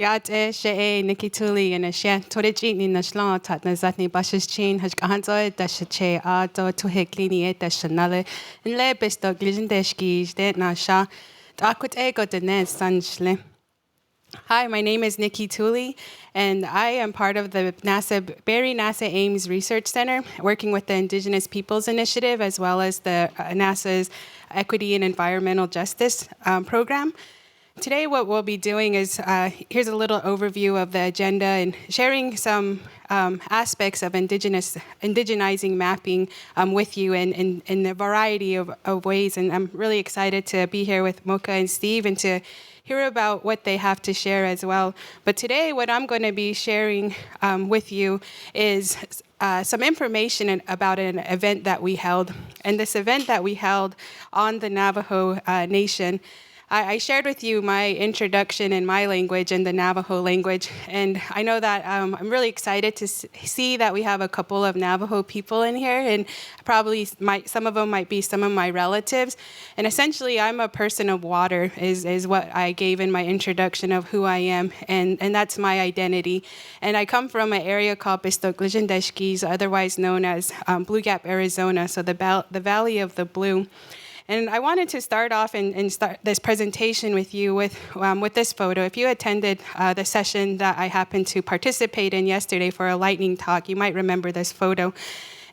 Gate she Nikki Tulley and a she Toriji in the Shlon tat Nazatni Bash's chin has Gahanzo dash che ado to Heklini dash Nale and Lebis dog Lizendeski de Nasha Aquit ego de Nez Sanchle. Hi, my name is Nikki Tulley, and I am part of the Barry NASA Ames Research Center, working with the Indigenous Peoples Initiative, as well as the NASA's Equity and Environmental Justice program. Today, what we'll be doing is, here's a little overview of the agenda and sharing some aspects of indigenizing mapping with you in a variety of ways. And I'm really excited to be here with Mocha and Steve and to hear about what they have to share as well. But today, what I'm going to be sharing with you is some information about an event that we held. And this event that we held on the Navajo Nation, I shared with you my introduction in my language and the Navajo language, and I know that I'm really excited to see that we have a couple of Navajo people in here, and probably some of them might be some of my relatives. And essentially, I'm a person of water is what I gave in my introduction of who I am, and that's my identity. And I come from an area called Pistoglizhendeshkis, otherwise known as Blue Gap, Arizona, so the Valley of the Blue. And I wanted to start off and start this presentation with you with this photo. If you attended the session that I happened to participate in yesterday for a lightning talk, you might remember this photo.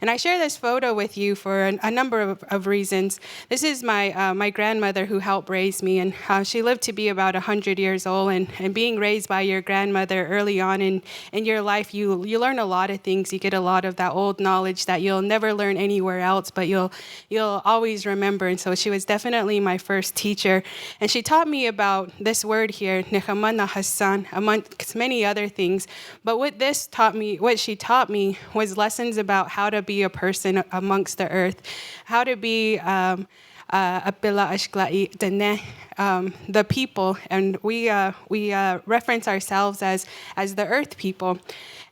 And I share this photo with you for a number of reasons. This is my grandmother who helped raise me, and she lived to be about 100 years old. And being raised by your grandmother early on in your life, you learn a lot of things. You get a lot of that old knowledge that you'll never learn anywhere else, but you'll always remember. And so she was definitely my first teacher. And she taught me about this word here, Nechamana Hassan, amongst many other things. But what she taught me was lessons about how to be a person amongst the earth, how to be the people, and we reference ourselves as the earth people.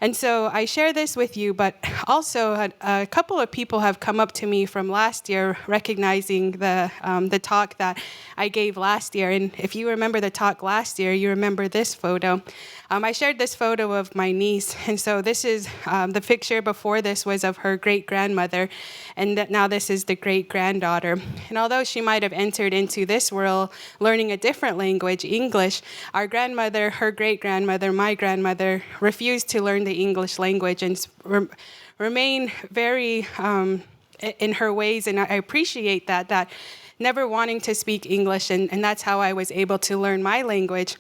And so I share this with you, but also a couple of people have come up to me from last year recognizing the talk that I gave last year. And if you remember the talk last year, you remember this photo. I shared this photo of my niece, and so this is the picture before this was of her great-grandmother, and now this is the great-granddaughter. And although she might have entered into this world learning a different language, English, our grandmother, her great-grandmother, my grandmother, refused to learn the English language and remain very in her ways, and I appreciate that never wanting to speak English, and that's how I was able to learn my language.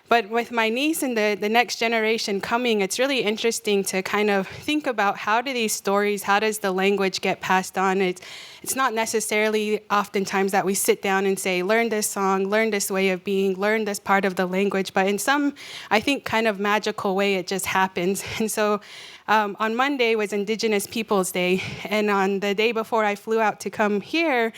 But with my niece and the next generation coming, it's really interesting to kind of think about how does the language get passed on? It's not necessarily oftentimes that we sit down and say, learn this song, learn this way of being, learn this part of the language, but in some, I think, kind of magical way, it just happens. And so on Monday was Indigenous Peoples Day, and on the day before I flew out to come here,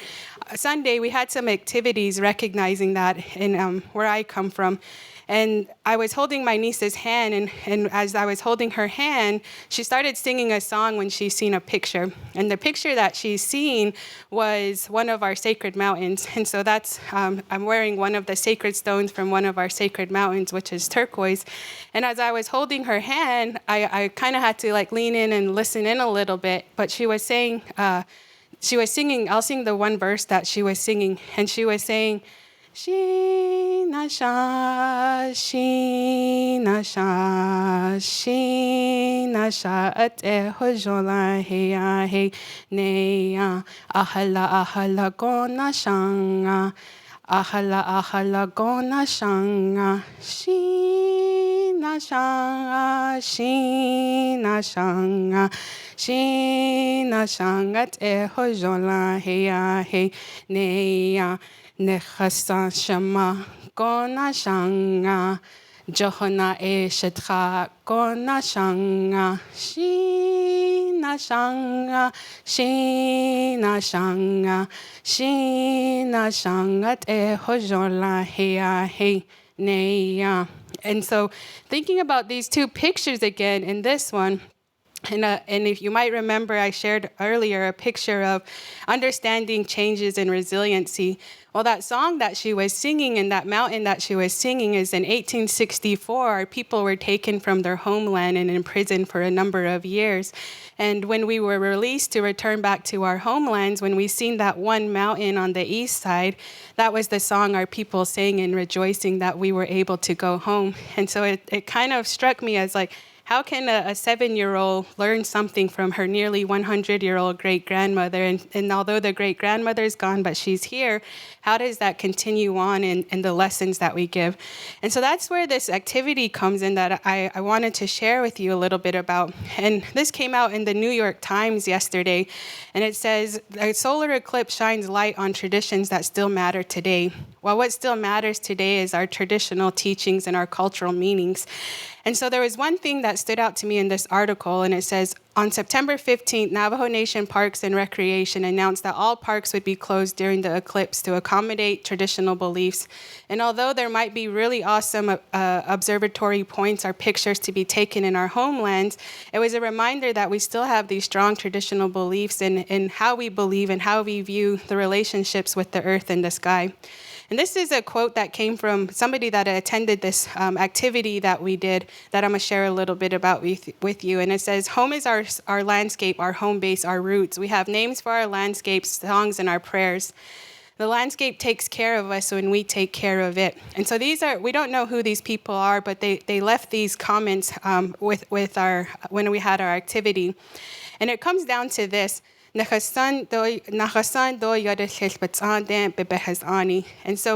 Sunday, we had some activities recognizing that in where I come from. And I was holding my niece's hand, and as I was holding her hand, she started singing a song when she's seen a picture. And the picture that she's seen was one of our sacred mountains. And so that's, I'm wearing one of the sacred stones from one of our sacred mountains, which is turquoise. And as I was holding her hand, I kind of had to lean in and listen in a little bit. But she was singing, I'll sing the one verse that she was singing, and she was saying, Shina sha, shina sha, shina sha, ate hojola heya he, neya, ahala gona shanga, ahala gona shanga, shina sha, shina shanga, shina shanga, ate hojola heya he, neya. Nechasa shama gona shanga, Johana eshetcha gona shanga, shina shanga, shina shanga, shina shanga te hojola hea he neya. And so thinking about these two pictures again, in this one, And if you might remember, I shared earlier a picture of understanding changes in resiliency. Well, that song that she was singing in that mountain that she was singing is in 1864. Our people were taken from their homeland and imprisoned for a number of years. And when we were released to return back to our homelands, when we seen that one mountain on the east side, that was the song our people sang in rejoicing that we were able to go home. And so it kind of struck me as like, how can a 7-year-old learn something from her nearly 100-year-old great-grandmother? And although the great-grandmother is gone, but she's here, how does that continue on in the lessons that we give? And so that's where this activity comes in that I wanted to share with you a little bit about. And this came out in the New York Times yesterday, and it says, a solar eclipse shines light on traditions that still matter today. Well, what still matters today is our traditional teachings and our cultural meanings. And so there was one thing that stood out to me in this article, and it says, on September 15th, Navajo Nation Parks and Recreation announced that all parks would be closed during the eclipse to accommodate traditional beliefs. And although there might be really awesome observatory points or pictures to be taken in our homelands, it was a reminder that we still have these strong traditional beliefs in how we believe and how we view the relationships with the earth and the sky. And this is a quote that came from somebody that attended this activity that we did that I'm going to share a little bit about with you. And it says, home is our landscape, our home base, our roots. We have names for our landscapes, songs, and our prayers. The landscape takes care of us when we take care of it. And so we don't know who these people are, but they left these comments when we had our activity. And it comes down to this. And so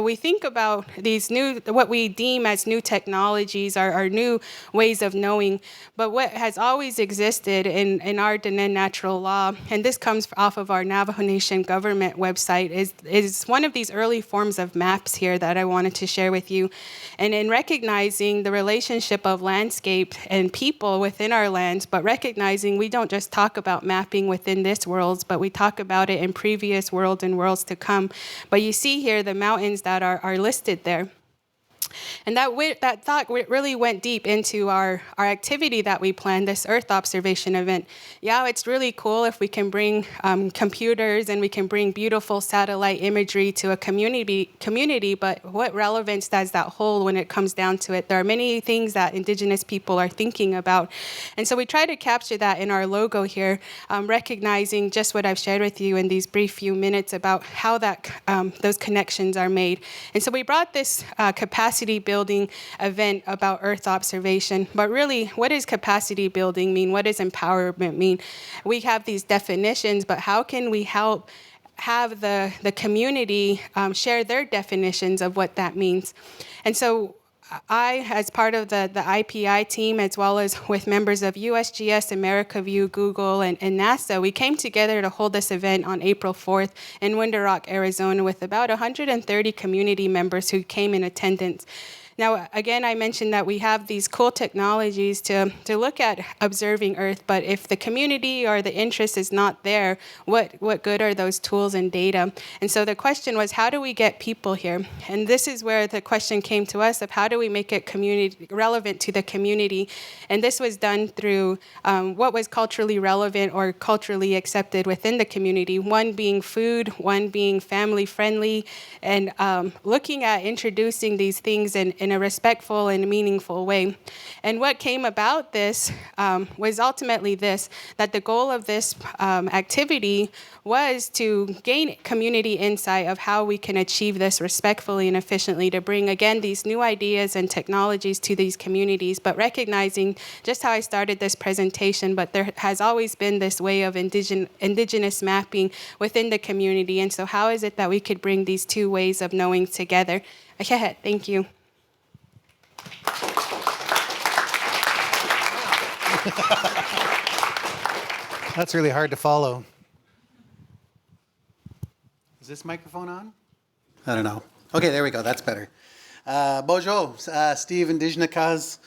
we think about these what we deem as new technologies, our new ways of knowing, but what has always existed in our Diné natural law, and this comes off of our Navajo Nation government website, is one of these early forms of maps here that I wanted to share with you. And in recognizing the relationship of landscape and people within our lands, but recognizing we don't just talk about mapping within this world, but we talk about it in previous worlds and worlds to come. But you see here the mountains that are listed there. And that thought really went deep into our activity that we planned, this Earth observation event. Yeah, it's really cool if we can bring computers and we can bring beautiful satellite imagery to a community, but what relevance does that hold when it comes down to it? There are many things that Indigenous people are thinking about. And so we try to capture that in our logo here, recognizing just what I've shared with you in these brief few minutes about how those connections are made. And so we brought this capacity building event about Earth observation. But really, what does capacity building mean? What does empowerment mean? We have these definitions, but how can we help have the community share their definitions of what that means? And so I, as part of the IPI team, as well as with members of USGS, America View, Google, and NASA, we came together to hold this event on April 4th in Winter Rock, Arizona, with about 130 community members who came in attendance. Now, again, I mentioned that we have these cool technologies to look at observing Earth, but if the community or the interest is not there, what good are those tools and data? And so the question was, how do we get people here? And this is where the question came to us of how do we make it community relevant to the community? And this was done through what was culturally relevant or culturally accepted within the community, one being food, one being family friendly, and looking at introducing these things in a respectful and meaningful way. And what came about this was ultimately this, that the goal of this activity was to gain community insight of how we can achieve this respectfully and efficiently to bring, again, these new ideas and technologies to these communities, but recognizing just how I started this presentation, but there has always been this way of indigenous mapping within the community. And so how is it that we could bring these two ways of knowing together? Thank you. That's really hard to follow. Is this microphone on? I don't know. Okay, there we go. That's better. Bonjour, Steve Indigenous,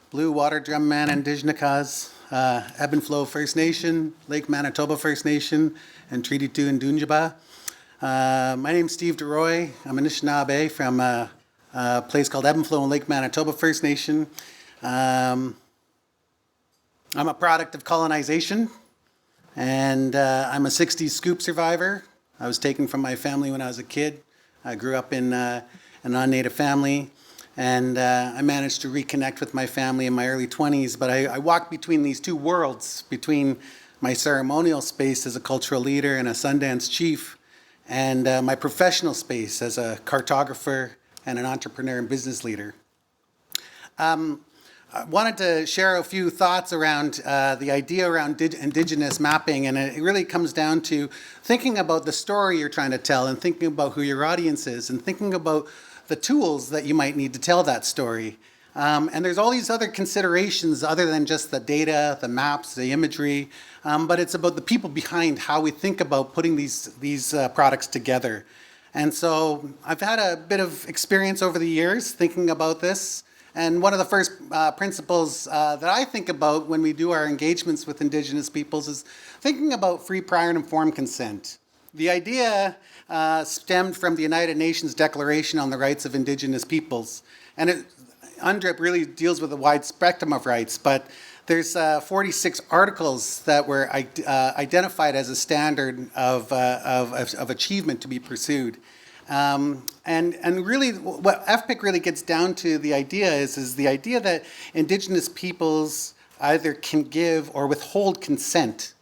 Blue Water Drum Man Indigenous, Ebb and Flow First Nation, Lake Manitoba First Nation, and Treaty 2 in Dunjaba. My name's Steve DeRoy. I'm Anishinaabe from a place called Ebb and Flow in Lake Manitoba First Nation. I'm a product of colonization, and I'm a 60s scoop survivor. I was taken from my family when I was a kid. I grew up in a non-native family, and I managed to reconnect with my family in my early 20s, but I walked between these two worlds, between my ceremonial space as a cultural leader and a Sundance chief, and my professional space as a cartographer and an entrepreneur and business leader. I wanted to share a few thoughts around the idea around Indigenous mapping, and it really comes down to thinking about the story you're trying to tell and thinking about who your audience is and thinking about the tools that you might need to tell that story. And there's all these other considerations other than just the data, the maps, the imagery, but it's about the people behind how we think about putting these products together. And so I've had a bit of experience over the years thinking about this. And one of the first principles that I think about when we do our engagements with Indigenous peoples is thinking about free, prior, and informed consent. The idea stemmed from the United Nations Declaration on the Rights of Indigenous Peoples. And UNDRIP really deals with a wide spectrum of rights, but there's 46 articles that were identified as a standard of achievement to be pursued. And really, what FPIC really gets down to the idea is the idea that Indigenous peoples either can give or withhold consent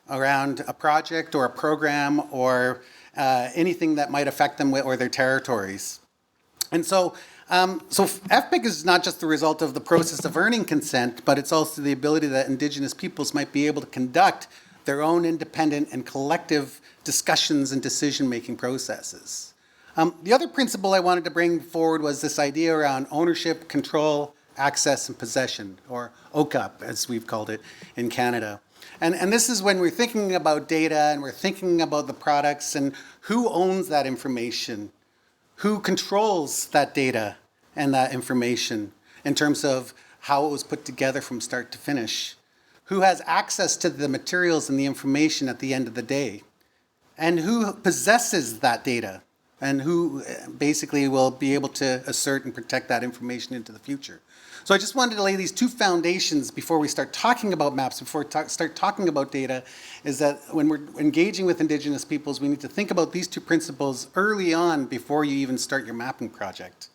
around a project or a program or anything that might affect them or their territories. And so FPIC is not just the result of the process of earning consent, but it's also the ability that Indigenous peoples might be able to conduct their own independent and collective discussions and decision-making processes. The other principle I wanted to bring forward was this idea around ownership, control, access, and possession, or OCAP, as we've called it in Canada. And this is when we're thinking about data and we're thinking about the products and who owns that information, who controls that data and that information in terms of how it was put together from start to finish, who has access to the materials and the information at the end of the day, and who possesses that data, and who basically will be able to assert and protect that information into the future. So I just wanted to lay these two foundations before we start talking about maps, before we start talking about data, is that when we're engaging with Indigenous peoples, we need to think about these two principles early on before you even start your mapping project.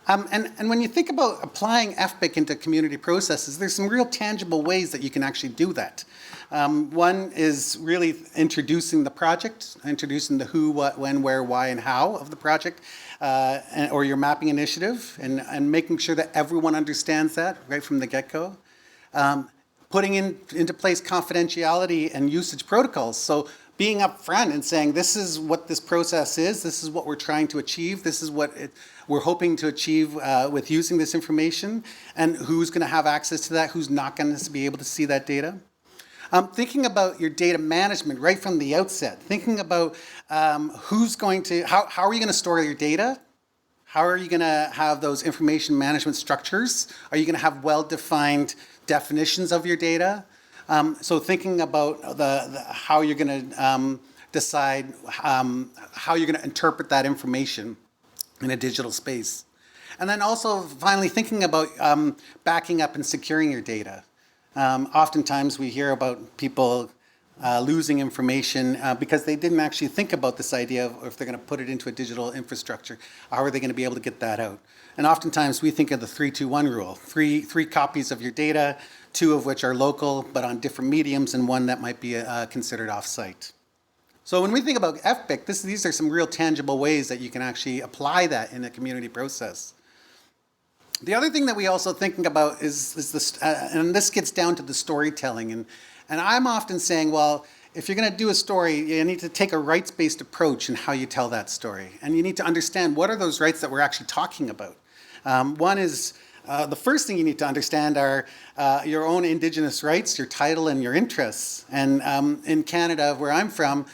And when you think about applying FPIC into community processes, there's some real tangible ways that you can actually do that. One is really introducing the project, introducing the who, what, when, where, why, and how of the project, or your mapping initiative, and making sure that everyone understands that right from the get-go. Putting into place confidentiality and usage protocols. So being upfront and saying, this is what this process is, this is what we're trying to achieve, this is what we're hoping to achieve with using this information, and who's going to have access to that, who's not going to be able to see that data. Thinking about your data management right from the outset, thinking about who's going to, how are you going to store your data? How are you going to have those information management structures? Are you going to have well-defined definitions of your data? So thinking about how you're going to decide how you're going to interpret that information in a digital space. And then also finally thinking about backing up and securing your data. Oftentimes we hear about people losing information because they didn't actually think about this idea of if they're going to put it into a digital infrastructure, how are they going to be able to get that out? And oftentimes we think of the 3-2-1 rule, three copies of your data, 2 of which are local but on different mediums, and 1 that might be considered off-site. So when we think about FPIC, these are some real tangible ways that you can actually apply that in a community process. The other thing that we also thinking about is this, and this gets down to the storytelling. And I'm often saying, well, if you're going to do a story, you need to take a rights-based approach in how you tell that story. And you need to understand what are those rights that we're actually talking about. One is, the first thing you need to understand are your own Indigenous rights, your title, and your interests. And in Canada, where I'm from,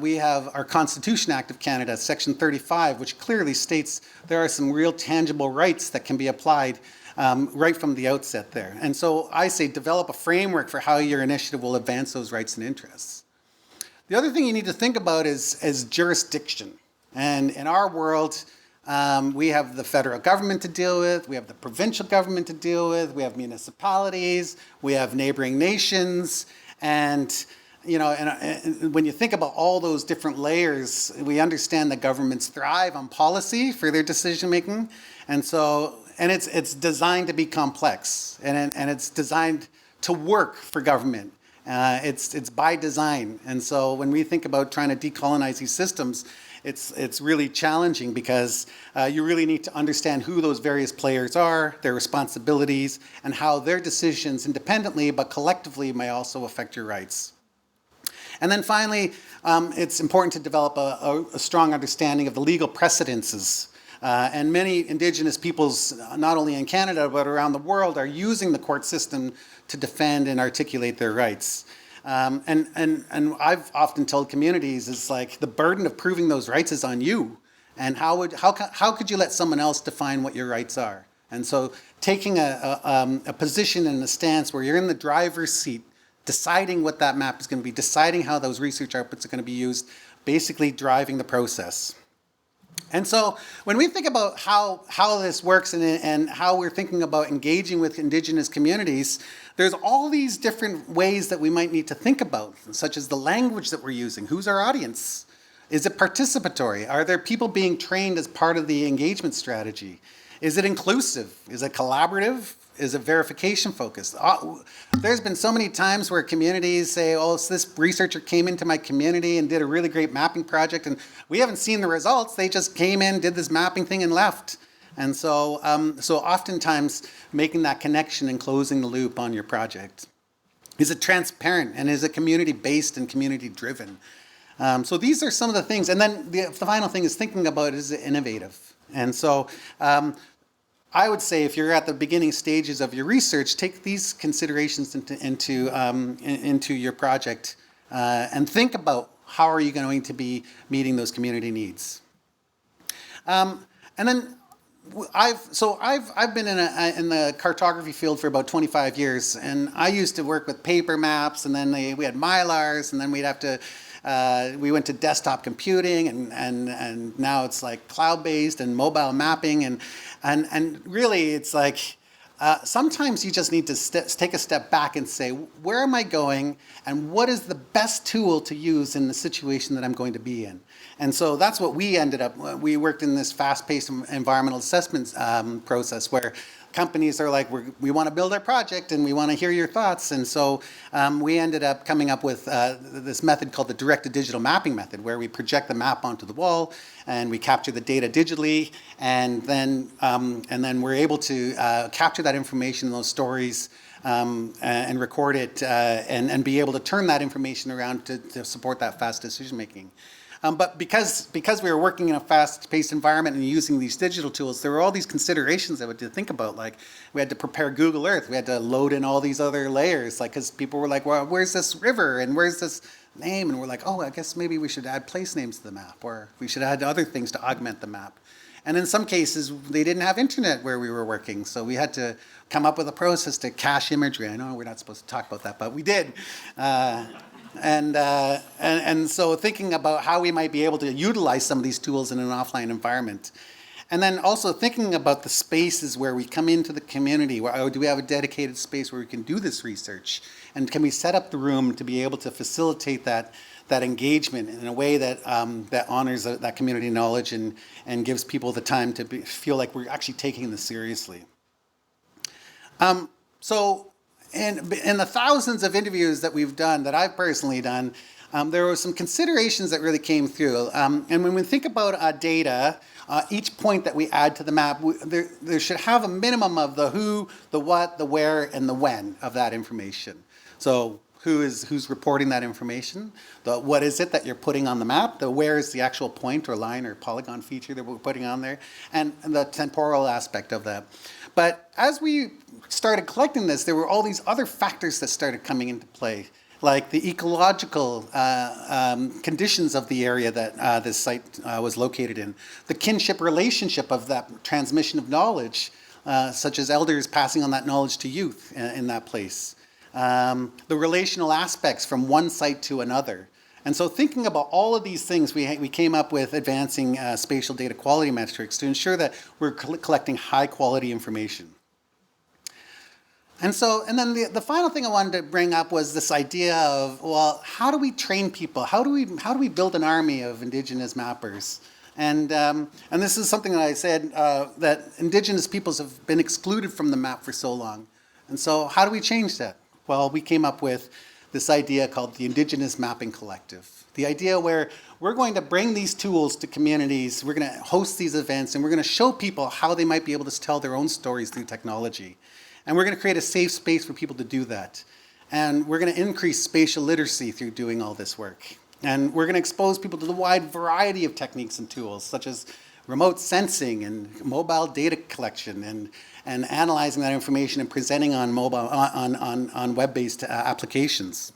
we have our Constitution Act of Canada, Section 35, which clearly states there are some real tangible rights that can be applied right from the outset there. And so I say develop a framework for how your initiative will advance those rights and interests. The other thing you need to think about is jurisdiction. And in our world, We have the federal government to deal with. We have the provincial government to deal with. We have municipalities. We have neighboring nations. And, you know, and when you think about all those different layers, we understand that governments thrive on policy for their decision making. And so, and it's designed to be complex, and it's designed to work for government. It's by design. And so when we think about trying to decolonize these systems, it's really challenging because you really need to understand who those various players are, their responsibilities, and how their decisions independently but collectively may also affect your rights. And then finally, it's important to develop a strong understanding of the legal precedences. And many Indigenous peoples, not only in Canada but around the world, are using the court system to defend and articulate their rights. And I've often told communities, it's like the burden of proving those rights is on you. And how could you let someone else define what your rights are? And so taking a position and a stance where you're in the driver's seat, deciding what that map is going to be, deciding how those research outputs are going to be used, basically driving the process. And so when we think about how this works and how we're thinking about engaging with Indigenous communities, there's all these different ways that we might need to think about, such as the language that we're using. Who's our audience? Is it participatory? Are there people being trained as part of the engagement strategy? Is it inclusive? Is it collaborative? Is it verification focused? There's been so many times where communities say, oh, so this researcher came into my community and did a really great mapping project, and we haven't seen the results. They just came in, did this mapping thing, and left. And so, so oftentimes making that connection and closing the loop on your project. Is it transparent, and is it community-based and community-driven? So these are some of the things. And then the final thing is thinking about, is it innovative? And so I would say if you're at the beginning stages of your research, take these considerations into your project and think about how are you going to be meeting those community needs. And then I've been in the cartography field for about 25 years, and I used to work with paper maps, and then we had Mylars, and then we'd have to we went to desktop computing, and now it's like cloud-based and mobile mapping, and really it's like sometimes you just need to take a step back and say, where am I going, and what is the best tool to use in the situation that I'm going to be in? And so that's what we ended up. We worked in this fast-paced environmental assessment process where companies are like, we want to build our project and we want to hear your thoughts. And so we ended up coming up with this method called the direct-to-digital mapping method, where we project the map onto the wall and we capture the data digitally, and then we're able to capture that information, those stories, and record it and be able to turn that information around to support that fast decision making. But because we were working in a fast-paced environment and using these digital tools, there were all these considerations that we had to think about. Like, we had to prepare Google Earth. We had to load in all these other layers, like, because people were like, well, where's this river and where's this name? And we're like, oh, I guess maybe we should add place names to the map, or we should add other things to augment the map. And in some cases, they didn't have internet where we were working, so we had to come up with a process to cache imagery. I know we're not supposed to talk about that, but we did. And so thinking about how we might be able to utilize some of these tools in an offline environment. And then also thinking about the spaces where we come into the community. Do we have a dedicated space where we can do this research? And can we set up the room to be able to facilitate that engagement in a way that that honors that community knowledge and gives people the time to feel like we're actually taking this seriously. So in the thousands of interviews that we've done, that I've personally done, there were some considerations that really came through. And when we think about data, each point that we add to the map, there should have a minimum of the who, the what, the where, and the when of that information. So who's reporting that information? The what is it that you're putting on the map? The where is the actual point or line or polygon feature that we're putting on there? And the temporal aspect of that. But as we started collecting this, there were all these other factors that started coming into play, like the ecological conditions of the area that this site was located in, the kinship relationship of that transmission of knowledge, such as elders passing on that knowledge to youth in that place, the relational aspects from one site to another, And so thinking about all of these things, we came up with advancing spatial data quality metrics to ensure that we're collecting high quality information. And then the final thing I wanted to bring up was this idea of, well, how do we train people? How do we build an army of Indigenous mappers? And this is something that I said, that Indigenous peoples have been excluded from the map for so long. And so how do we change that? Well, we came up with this idea called the Indigenous Mapping Collective. The idea where we're going to bring these tools to communities, we're going to host these events, and we're going to show people how they might be able to tell their own stories through technology. And we're going to create a safe space for people to do that. And we're going to increase spatial literacy through doing all this work. And we're going to expose people to the wide variety of techniques and tools, such as remote sensing and mobile data collection and analyzing that information and presenting on web-based applications.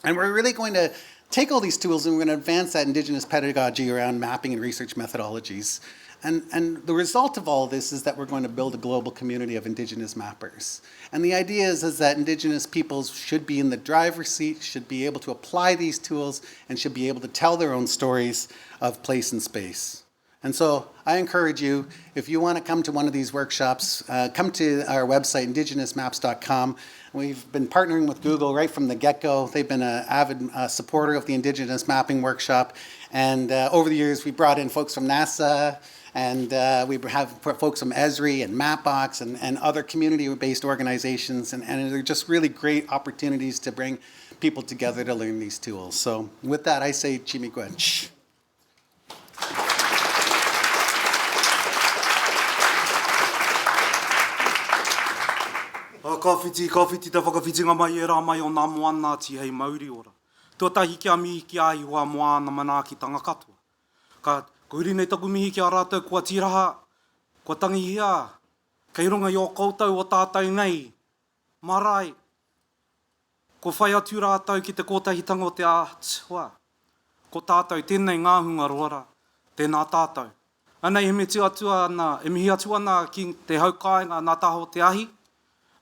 And we're really going to take all these tools and we're going to advance that Indigenous pedagogy around mapping and research methodologies. And the result of all this is that we're going to build a global community of Indigenous mappers. And the idea is that Indigenous peoples should be in the driver's seat, should be able to apply these tools, and should be able to tell their own stories of place and space. And so I encourage you, if you want to come to one of these workshops, come to our website, indigenousmaps.com. We've been partnering with Google right from the get-go. They've been an avid supporter of the Indigenous Mapping Workshop. And over the years, we brought in folks from NASA, and we have folks from Esri and Mapbox and other community-based organizations. And they're just really great opportunities to bring people together to learn these tools. So with that, I say Chimigwench. Ka whiti te whakawhitinga mai e rā mai o nā moana ti hei Māori ora. Tuatahi kia mihi ki ai hoa moana mana ki tanga katoa. Ka uri nei taku mihi ki a rātou kua tiraha, kua tangihia, kei runga i o koutou o tātou nei, marae, ko whai atu rātou ki te kōtahitanga o te ātua. Ko tātou tēnei ngāhunga roara, tēnā tātou. Anei he me te atua ana, e mihi atua ana ki te haukainga nā taho te ahi,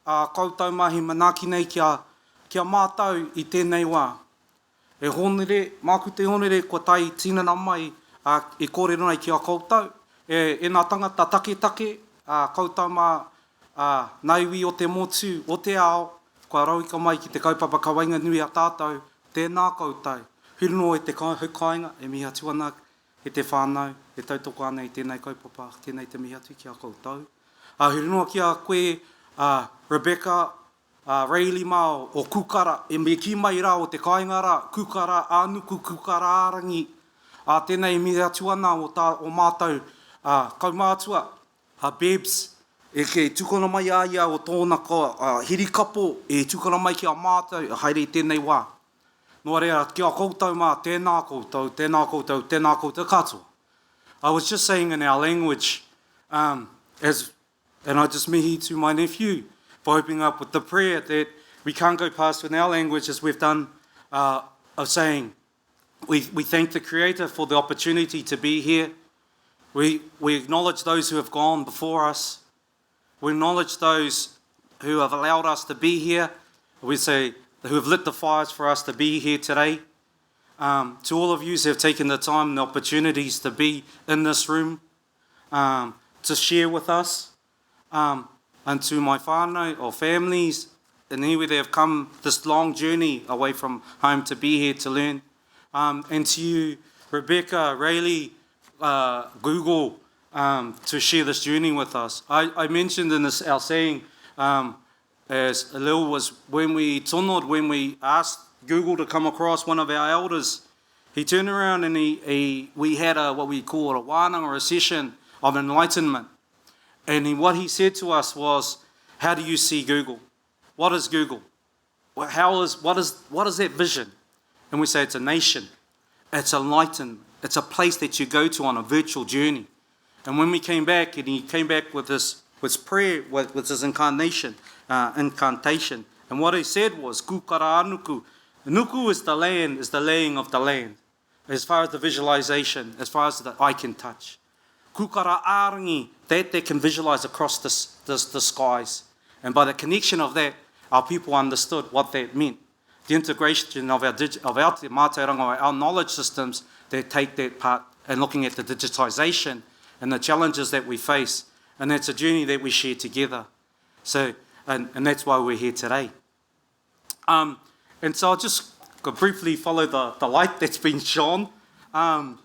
koutou mahi manaki nei kia mātou i tēnei wā. E honere, māku te honere, kua tai tinana mai, e kōrero nei ki a koutou. E nā tangata take, koutou mā naiwi o te motu, o te ao, kua rauika mai ki te kaupapa kawainga nui a tātou, tēnā koutou. Hiruno e te haukainga, e mihi atu ana, e te whānau, e tautoko ana i tēnei kaupapa, tēnei te mihi atu ki a koutou. Hiruno ki a koe, Rebecca, Rayleigh Mao o Kukara, e me ki mai rā o te kaingara, Kukara, Anuku, Kukara Arangi, tēnei me atu ana o mātou, kaumātua, Bebs, e ke tukona mai a ia o tōna hirikapo, e tukona mai ki a mātou, haere tēnei wā. Nō rea, ki a koutou mā, tēnā koutou katoa. I was just saying in our language, and I just mihi to my nephew for opening up with the prayer that we can't go past in our language as we've done of saying, we thank the Creator for the opportunity to be here. We acknowledge those who have gone before us. We acknowledge those who have allowed us to be here. We say, who have lit the fires for us to be here today. To all of you who have taken the time and the opportunities to be in this room, to share with us. And to my whānau or families, and anywhere they have come this long journey away from home to be here to learn. And to you, Rebecca, Rayleigh, Google, to share this journey with us. I mentioned in this our saying, as Lil was when we asked Google to come across one of our elders, he turned around and we had what we call a wānanga or a session of enlightenment. And what he said to us was, how do you see Google? What is Google? What is that vision? And we say it's a nation. It's enlightenment. It's a place that you go to on a virtual journey. And when we came back, and he came back with this prayer, with his incantation. And what he said was, Kukara Anuku. Nuku is the land, is the laying of the land. As far as the visualization, as far as the eye can touch. Kukara Arangi, that they can visualize across the skies. And by the connection of that, our people understood what that meant. the integration of our te mātauranga, our knowledge systems that take that part, and looking at the digitisation and the challenges that we face. And that's a journey that we share together. So, and that's why we're here today. And so I'll just briefly follow the light that's been shone. And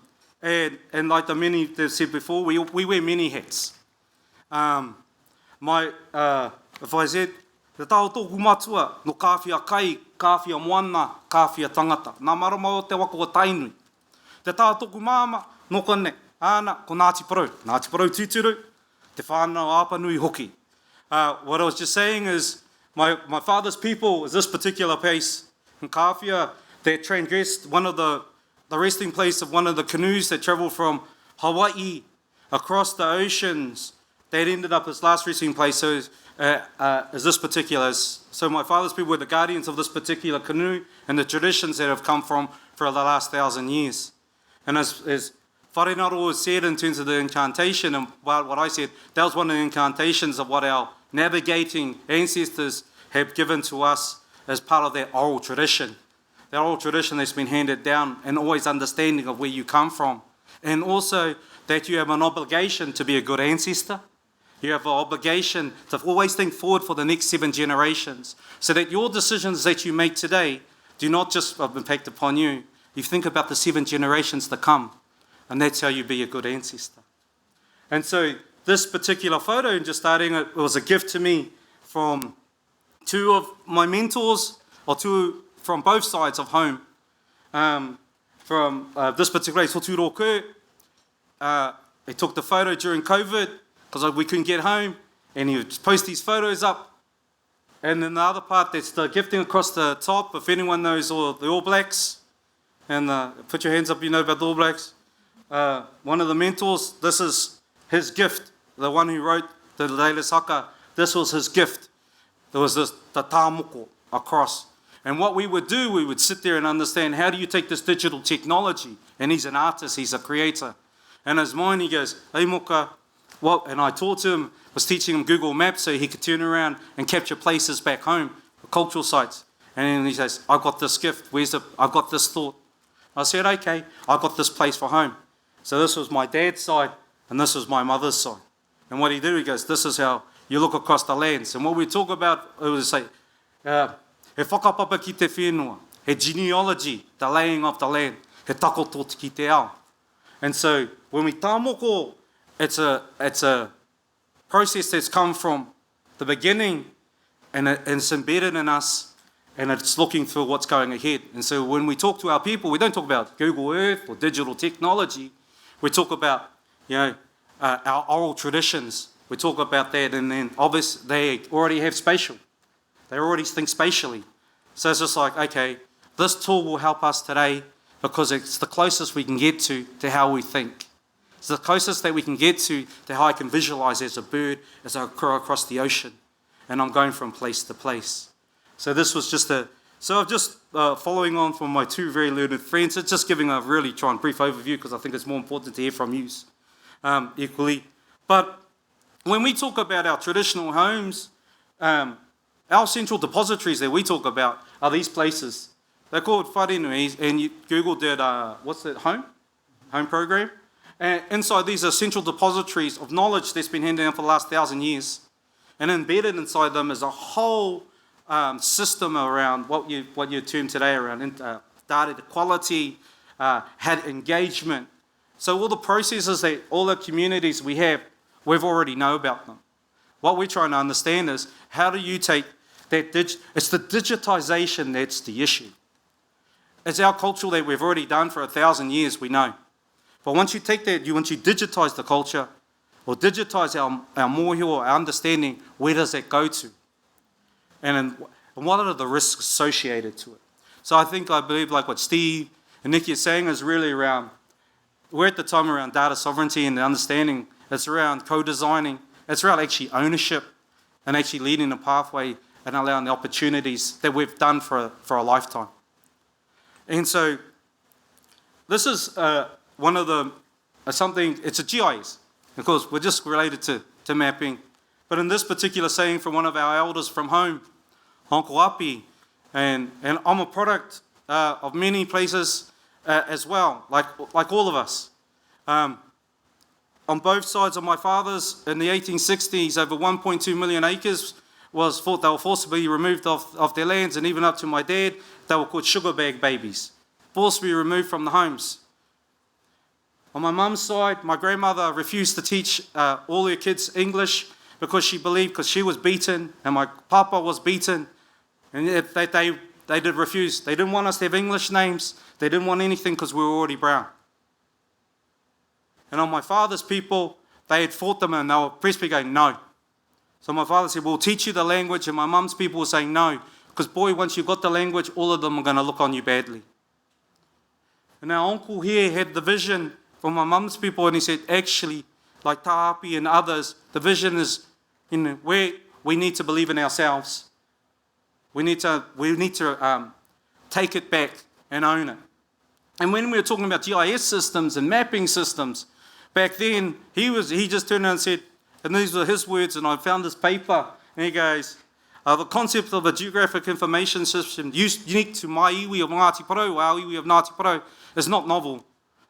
like the many that said before, we wear many hats. If I said, te tau tōku matua, no kāwhia kai, kāwhia moana, kāwhia tangata. Nā marama o te waka o tainui. Te tau tōku māma, no kone, āna, ko Ngāti Porou. Ngāti Porou tūturu, te whānau āpanui hoki. What I was just saying is, my father's people is this particular place in Kāwhia that transgressed one of the resting place of one of the canoes that travelled from Hawaii across the oceans that ended up as last resting place. So is this particular. So my father's people were the guardians of this particular canoe and the traditions that have come from for the last 1,000 years. And as Wharenaro said in terms of the incantation, and what I said, that was one of the incantations of what our navigating ancestors have given to us as part of their oral tradition. That oral tradition that's been handed down, and always understanding of where you come from. And also that you have an obligation to be a good ancestor. You have an obligation to always think forward for the next 7 generations, so that your decisions that you make today do not just have impact upon you. You think about the 7 generations to come, and that's how you be a good ancestor. And so this particular photo, and just starting it, was a gift to me from 2 of my mentors, or 2 from both sides of home. From this particular place, Hotu Roku, they took the photo during COVID, because we couldn't get home, and he would post these photos up. And then the other part, that's the gifting across the top, if anyone knows the All Blacks, and put your hands up, you know about the All Blacks. One of the mentors, this is his gift, the one who wrote the Leila Saka, this was his gift. There was the tāmoko across. And what we would do, we would sit there and understand, how do you take this digital technology? And he's an artist, he's a creator. And his mind, he goes, hey Moka, what? And I taught him, was teaching him Google Maps so he could turn around and capture places back home, cultural sites. And he says, I've got this gift, I've got this thought. I said, okay, I've got this place for home. So this was my dad's side, and this was my mother's side. And what he did, he goes, this is how you look across the lands. And what we talk about, it was say, he whakapapa ki te whenua, he genealogy, the laying of the land, he takoto ki te ao. And so when we tāmoko, it's a process that's come from the beginning, and it's embedded in us, and it's looking for what's going ahead. And so when we talk to our people, we don't talk about Google Earth or digital technology. We talk about, our oral traditions. We talk about that, and then obviously they already have spatial. They already think spatially. So it's just like, okay, this tool will help us today because it's the closest we can get to how we think. It's the closest that we can get to how I can visualize as a bird as I crow across the ocean, and I'm going from place to place. So this was just so I'm just following on from my 2 very learned friends. It's just giving a really brief overview because I think it's more important to hear from you equally. But when we talk about our traditional homes, our central depositories that we talk about are these places. They're called wharenui, and you Googled it, what's that, home program? And inside these are central depositories of knowledge that's been handed down for the last 1,000 years. And embedded inside them is a whole system around what you term today around data equality, had engagement. So all the processes that all the communities we have, we've already know about them. What we're trying to understand is, how do you take that it's the digitization that's the issue. It's our culture that we've already done for 1,000 years, we know. But once you take that, once you digitize the culture, or digitize our mōhio, our understanding, where does that go to? And what are the risks associated to it? So I believe like what Steve and Nikki are saying is really around, we're at the time around data sovereignty and the understanding. It's around co-designing. It's around actually ownership and actually leading the pathway and allowing the opportunities that we've done for a lifetime. And so this is one of the, it's a GIS. Of course, we're just related to mapping. But in this particular saying from one of our elders from home, Honko Api, And I'm a product of many places as well, like all of us. On both sides of my father's, in the 1860s, over 1.2 million acres they were forcibly removed off their lands, and even up to my dad, they were called sugar bag babies, forcibly removed from the homes. On my mum's side, my grandmother refused to teach all her kids English because she believed, because she was beaten and my papa was beaten, and they did refuse. They didn't want us to have English names. They didn't want anything because we were already brown. And on my father's people, they had fought them and they were presby going, no. So my father said, we'll teach you the language, and my mum's people were saying no, because boy, once you've got the language, all of them are going to look on you badly. And our uncle here had the vision from my mum's people, and he said, actually, like Tahapi and others, the vision is where we need to believe in ourselves. We need to take it back and own it. And when we were talking about GIS systems and mapping systems, back then, he just turned around and said, and these were his words, and I found this paper, and he goes, the concept of a geographic information system unique to my iwi of Ngāti Porou, or our iwi of Ngāti Porou, is not novel.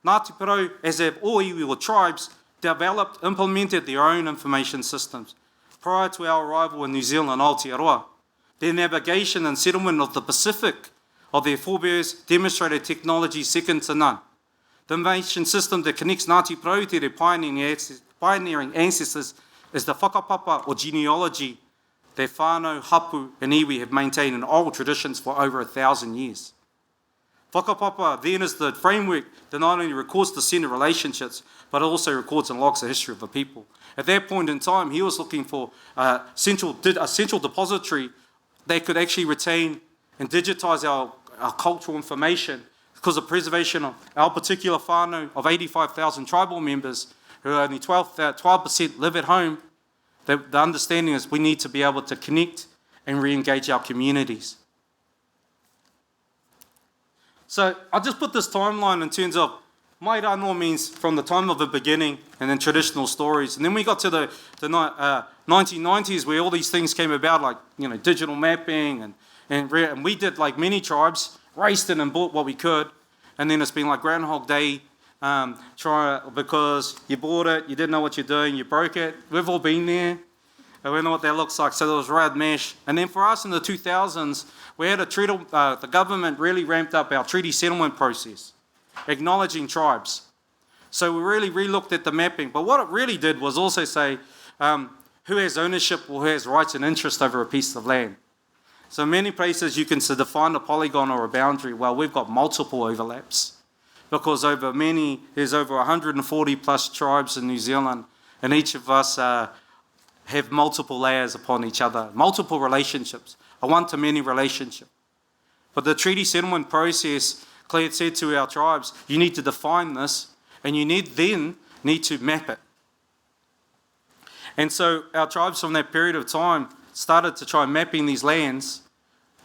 Ngāti Porou, as have all iwi or tribes, developed, implemented their own information systems prior to our arrival in New Zealand, Aotearoa. Their navigation and settlement of the Pacific of their forebears demonstrated technology second to none. The information system that connects Ngāti Porou to their pioneering ancestors is the whakapapa or genealogy that whānau, hapu and iwi have maintained in oral traditions for over 1,000 years. Whakapapa then is the framework that not only records the centre relationships, but it also records and logs the history of a people. At that point in time, he was looking for a central depository that could actually retain and digitise our cultural information, because of preservation of our particular whānau of 85,000 tribal members, who only 12% live at home. The understanding is we need to be able to connect and re-engage our communities. So I'll just put this timeline in terms of mai rānoa means from the time of the beginning, and then traditional stories. And then we got to the 1990s, where all these things came about, like digital mapping, and we did, like many tribes, raced in and bought what we could. And then it's been like Groundhog Day, because you bought it, you didn't know what you're doing, you broke it. We've all been there. And we know what that looks like. So there was red mesh. And then for us in the 2000s, we had the government really ramped up our treaty settlement process, acknowledging tribes. So we really re-looked at the mapping. But what it really did was also say who has ownership or who has rights and interest over a piece of land. So in many places you can define a polygon or a boundary. Well, we've got multiple overlaps, because there's over 140 plus tribes in New Zealand, and each of us have multiple layers upon each other, multiple relationships, a one-to-many relationship. But the treaty settlement process clearly said to our tribes, you need to define this, and you then need to map it. And so our tribes from that period of time started to try mapping these lands,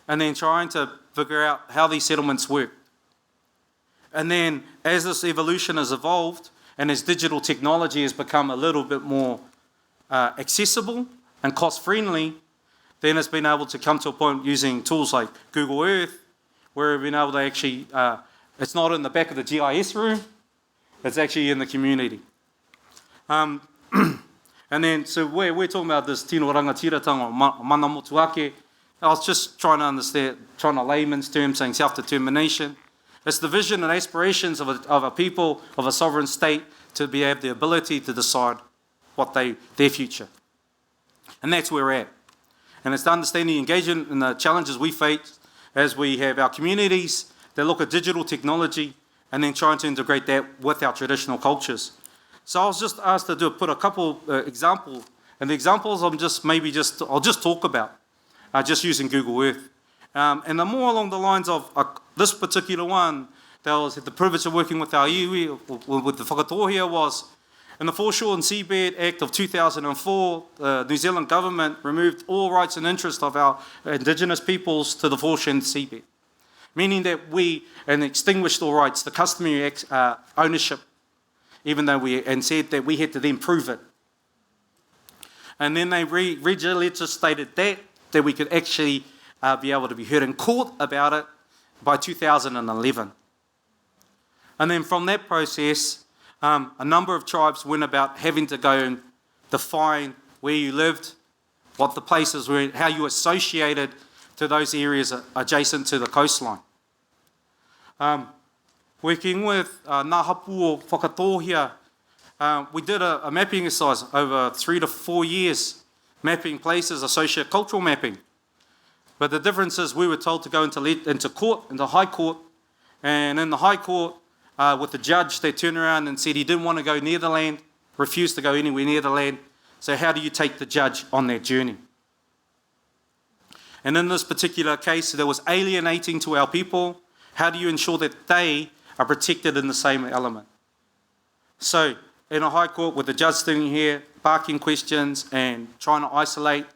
and then trying to figure out how these settlements work. And then as this evolution has evolved, and as digital technology has become a little bit more accessible and cost-friendly, then it's been able to come to a point using tools like Google Earth, where we've been able to actually, it's not in the back of the GIS room, it's actually in the community. And then, so we're talking about this tino rangatiratanga o mana motuake. I was just trying to understand, trying to layman's terms, saying self-determination. It's the vision and aspirations of a people, of a sovereign state, to have the ability to decide what their future. And that's where we're at. And it's the understanding, engagement, and the challenges we face as we have our communities that look at digital technology and then trying to integrate that with our traditional cultures. So I was just asked to put a couple examples, and the examples I'll just talk about, just using Google Earth. And the more along the lines of this particular one, that was the privilege of working with our iwi, with the whakatohia, was in the Foreshore and Seabed Act of 2004, the New Zealand government removed all rights and interests of our Indigenous peoples to the foreshore and seabed, meaning that and extinguished all rights, the customary ownership, even though and said that we had to then prove it. And then they re-legislated that we could actually be able to be heard in court about it by 2011. And then from that process, a number of tribes went about having to go and define where you lived, what the places were, how you associated to those areas adjacent to the coastline. Working with Ngā Hapu o Whakatohia, we did a mapping exercise over 3 to 4 years, mapping places, socio-cultural mapping. But the difference is we were told to go into court, into High Court, and in the High Court, with the judge, they turned around and said he didn't want to go near the land, refused to go anywhere near the land. So how do you take the judge on that journey? And in this particular case, there was alienating to our people. How do you ensure that they are protected in the same element? So in a High Court with the judge sitting here, barking questions and trying to isolate,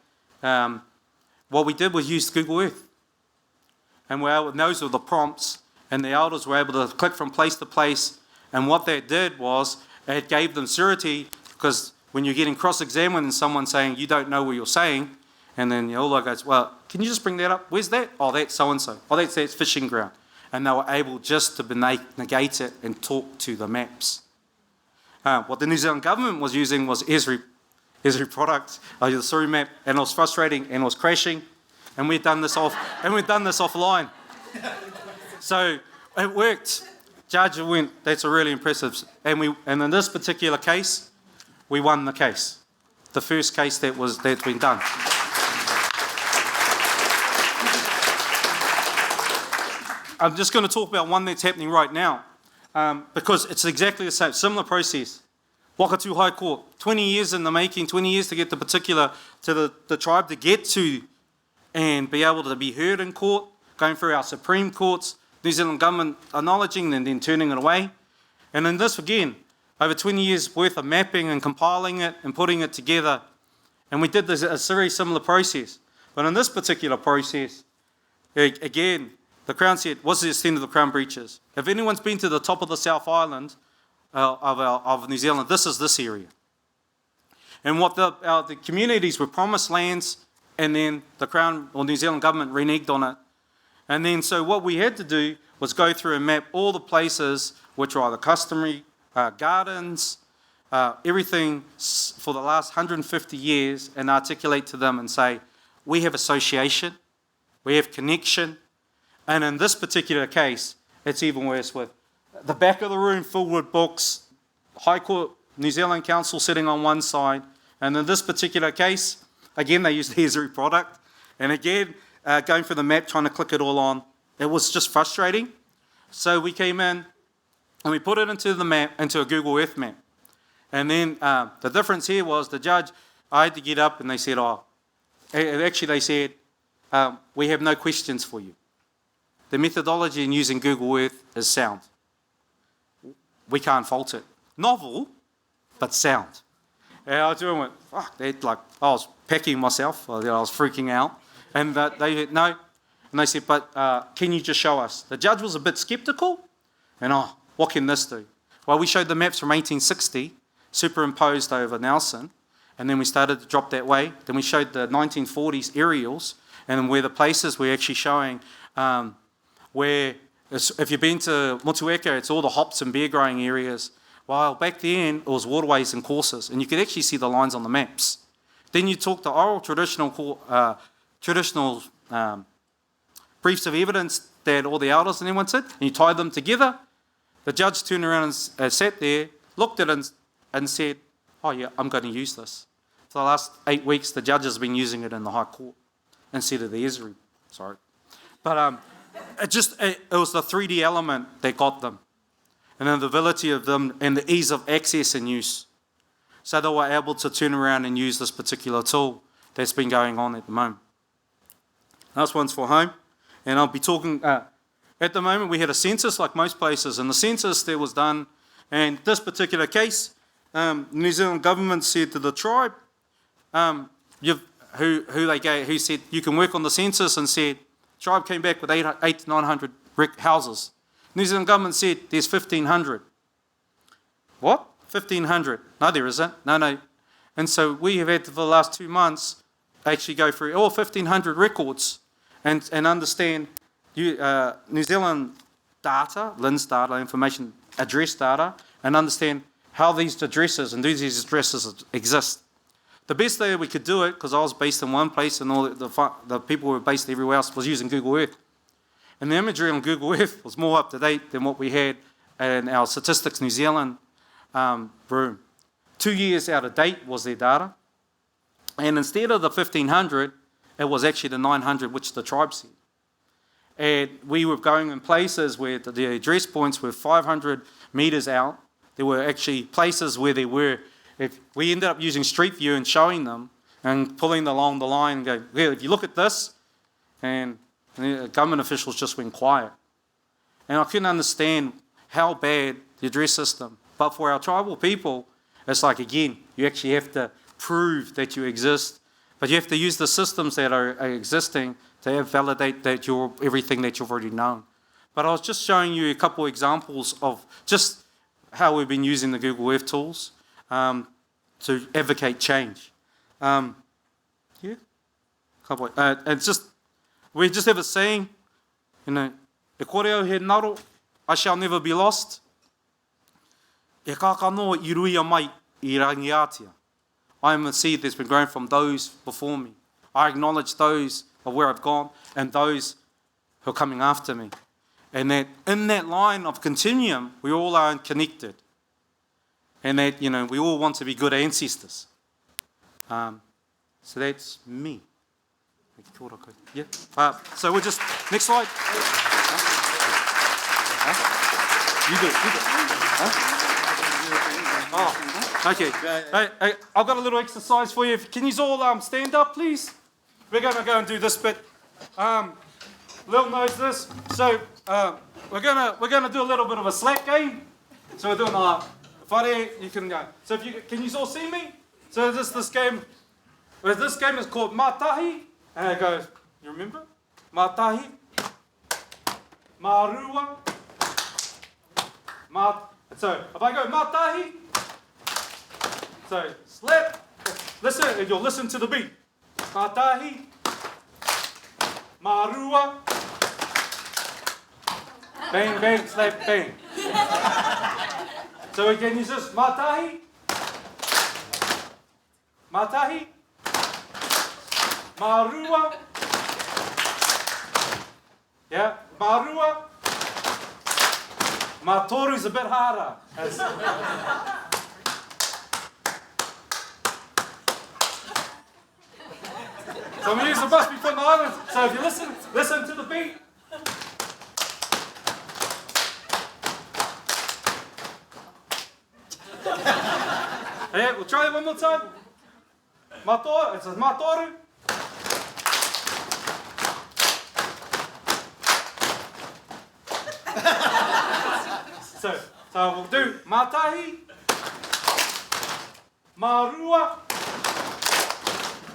what we did was use Google Earth. And those were the prompts, and the elders were able to click from place to place. And what that did was it gave them surety, because when you're getting cross-examined and someone saying you don't know what you're saying, and then the elder goes, well, can you just bring that up? Where's that? Oh, that's so-and-so. Oh, that's fishing ground. And they were able just to negate it and talk to the maps. What the New Zealand government was using was Esri product, the Suri map, and it was frustrating and it was crashing, and we'd done this offline. So it worked. Judge went, that's a really impressive, and in this particular case, we won the case. The first case that's been done. I'm just going to talk about one that's happening right now, because it's exactly the same, similar process. Wakatu High Court, 20 years in the making, 20 years to get the tribe to get to and be able to be heard in court, going through our Supreme Courts, New Zealand government acknowledging and then turning it away. And in this, again, over 20 years worth of mapping and compiling it and putting it together. And we did this a very similar process. But in this particular process, again, the Crown said, what's the extent of the Crown breaches? If anyone's been to the top of the South Island of New Zealand, this is this area. And what the communities were promised lands, and then the Crown or New Zealand government reneged on it. And then so what we had to do was go through and map all the places which are either customary, gardens, everything for the last 150 years, and articulate to them and say, we have association, we have connection. And in this particular case, it's even worse, with the back of the room filled with books, High Court, New Zealand Council sitting on one side. And in this particular case, again, they used the Esri product. And again, going through the map, trying to click it all on. It was just frustrating. So we came in and we put it into the map, into a Google Earth map. And then the difference here was the judge, I had to get up and they said, they said, we have no questions for you. The methodology in using Google Earth is sound. We can't fault it. Novel, but sound. And I was doing it, I was packing myself, I was freaking out. And they said, no. And they said, but can you just show us? The judge was a bit sceptical. And what can this do? Well, we showed the maps from 1860, superimposed over Nelson. And then we started to drop that way. Then we showed the 1940s aerials, and where the places we're actually showing where, if you've been to Motueka, it's all the hops and beer growing areas. While back then, it was waterways and courses, and you could actually see the lines on the maps. Then you talk to oral traditional briefs of evidence that all the elders and everyone said, and you tie them together. The judge turned around and sat there, looked at it and said, oh yeah, I'm going to use this. For the last 8 weeks, the judge has been using it in the High Court instead of the Esri. Sorry. But it was the 3D element that got them, and then the ability of them and the ease of access and use. So they were able to turn around and use this particular tool that's been going on at the moment. Last one's for home, and I'll be talking, at the moment we had a census like most places, and the census that was done, and this particular case, New Zealand government said to the tribe, who said you can work on the census, and said, tribe came back with 800 to 900 brick houses. New Zealand government said there's 1,500. What? 1,500? No, there isn't. No. And so we have had for the last 2 months actually go through all 1,500 records and understand New Zealand data, LINS data, information address data, and understand how these addresses and these addresses exist. The best way we could do it, because I was based in one place and all the people who were based everywhere else, was using Google Earth. And the imagery on Google Earth was more up to date than what we had in our Statistics New Zealand room. 2 years out of date was their data. And instead of the 1,500, it was actually the 900, which the tribe said. And we were going in places where the address points were 500 metres out. There were actually places where there were, if we ended up using Street View and showing them and pulling along the line and go, well, if you look at this, and the government officials just went quiet. And I couldn't understand how bad the address system. But for our tribal people, it's like, again, you actually have to prove that you exist, but you have to use the systems that are existing to validate that you're everything that you've already known. But I was just showing you a couple of examples of just how we've been using the Google Earth tools to advocate change. It's just, we just have a saying, you know, e kore au he naro, I shall never be lost. E kakanoa I ruia mai I rangiatia. I am a seed that's been grown from those before me. I acknowledge those of where I've gone and those who are coming after me. And that in that line of continuum, we all are connected. And that, you know, we all want to be good ancestors. So that's me. Yeah. So we'll just, next slide. You do it. Oh, okay. Hey, I've got a little exercise for you. Can you all stand up, please? We're going to go and do this bit. Lil knows this. So we're gonna do a little bit of a slack game. So we're doing whare, you can go. So if you can you all see me? So this game is called Mātahi, and it goes. You remember? Mātahi, Mārua, So if I go Mātahi, so slap, listen, and you'll listen to the beat. Mātahi, Mārua, bang, bang, slap, bang. So we can use this. Mātahi, Mātahi, Mārua, yeah, Mārua, Mātoru is a bit harder. Some of you must be from the islands. So if you listen to the beat. Yeah, we'll try it one more time. Mātoru, it says Mātoru. So we'll do Mātahi, Mārua,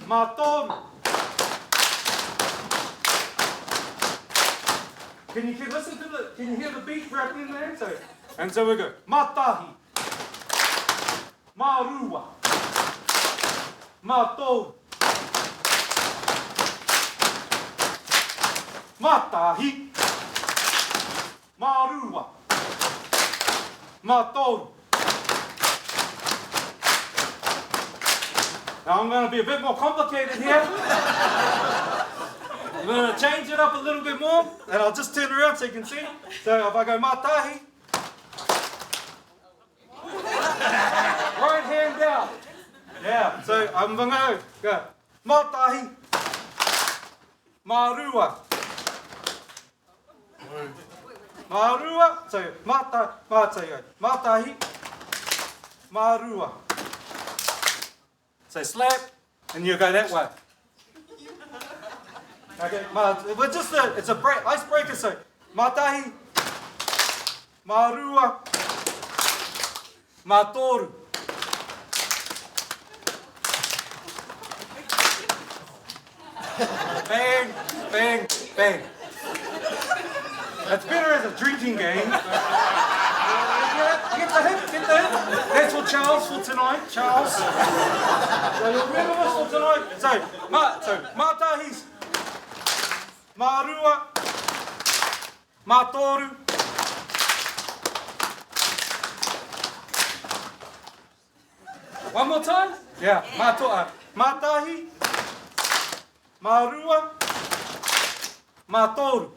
Mātoru. Can you listen to can you hear the beat right in there? So we go Mātahi, Mārua, Mātoru, Mātahi, Mārua, Mātoru. Now I'm going to be a bit more complicated here. I'm going to change it up a little bit more, and I'll just turn around so you can see. So if I go Mātahi, right hand down. Yeah, so I'm going to go Mātahi, Mārua. Mārua, so Mātahi, Mārua. So slap, and you go that way. Okay, we're just it's a icebreaker. So Mātahi, Mārua, Mātoru. Bang, bang, bang. That's better as a drinking game. Get the hit. That's for Charles for tonight, Charles. So you'll remember this for tonight. So Mātahi's Mārua, Mātoru, one more time? Yeah, Mātahi, Mārua, Mātoru.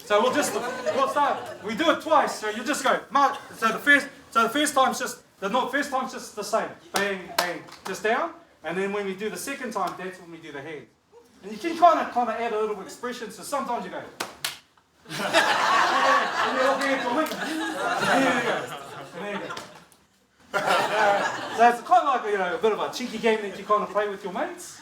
So we'll start. We do it twice. So you just go. So the first time's just the same. Bang, bang, just down. And then when we do the second time, that's when we do the hand. And you can kind of add a little expression. So sometimes you go. And you're looking at your link. And there you go. And there you go. So it's kind of like a bit of a cheeky game that you kind of play with your mates.